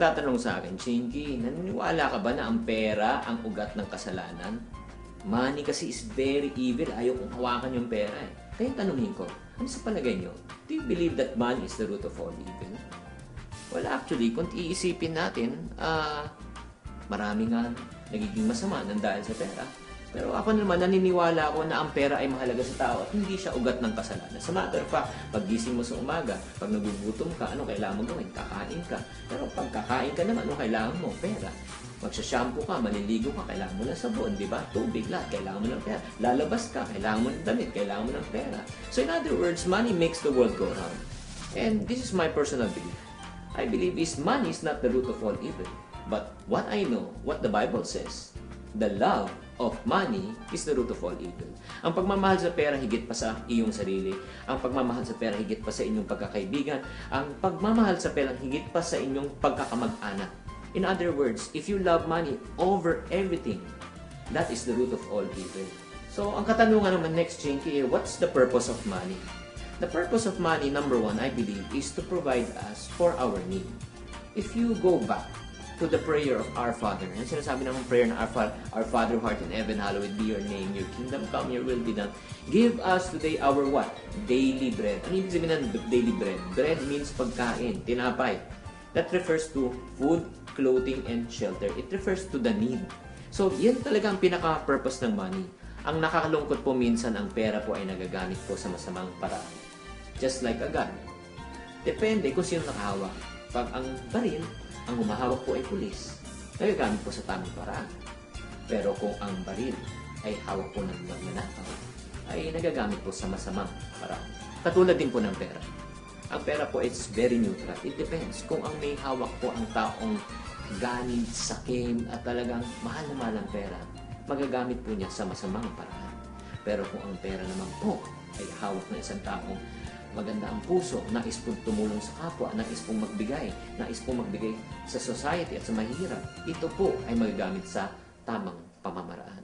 nagtatanong sa akin, Chinky, naniniwala ka ba na ang pera ang ugat ng kasalanan? Money kasi is very evil. Ayaw kong hawakan yung pera eh. Kaya tanungin ko, ano sa palagay nyo? Do you believe that money is the root of all evil? Well, actually, kung iisipin natin, marami nga nagiging masama nang dahil sa pera. Pero ako naman, naniniwala ako na ang pera ay mahalaga sa tao at hindi siya ugat ng kasalanan. Sa matter of fact, pag gising mo sa umaga, pag nagugutom ka, ano kailangan mo gawin? Kakain ka. Pero pag kakain ka naman, ano kailangan mo? Pera. Magsashampoo ka, maliligo ka, kailangan mo ng sabon, di ba? Tubig, lahat, kailangan mo ng pera. Lalabas ka, kailangan mo ng damit, kailangan mo ng pera. So in other words, money makes the world go round. And this is my personal belief. I believe money is not the root of all evil. But what I know, what the Bible says, the love of money is the root of all evil. Ang pagmamahal sa pera higit pa sa iyong sarili, ang pagmamahal sa pera higit pa sa inyong pagkakaibigan, ang pagmamahal sa pera higit pa sa inyong pagkakamag-anak. In other words, if you love money over everything, that is the root of all evil. So, ang katanungan naman next, Chinky, what's the purpose of money? The purpose of money, number one, I believe, is to provide us for our need. If you go back to the prayer of Our Father. Yan sinasabi ng prayer na Our Father who art in heaven, hallowed be your name, your kingdom come, your will be done. Give us today our what? Daily bread. Ano ibig sabihin ng daily bread? Bread means pagkain, tinapay. That refers to food, clothing, and shelter. It refers to the need. So, yan talaga ang pinaka-purpose ng money. Ang nakakalungkot po minsan, ang pera po ay nagagamit po sa masamang paraan. Just like a gun. Depende kung sino nakahawak. Pag ang baril, ang humahawak po ay pulis, nagagamit po sa tamang paraan. Pero kung ang baril ay hawak po ng magnanakaw, ay nagagamit po sa masamang paraan. Katulad din po ng pera. Ang pera po is very neutral. It depends kung ang may hawak po ang taong ganit, sakim, at talagang mahal na mahal ang pera, magagamit po niya sa masamang paraan. Pero kung ang pera naman po ay hawak ng isang taong maganda ang puso, nais pong tumulong sa kapwa, nais pong magbigay sa society at sa mahihirap, ito po ay magagamit sa tamang pamamaraan.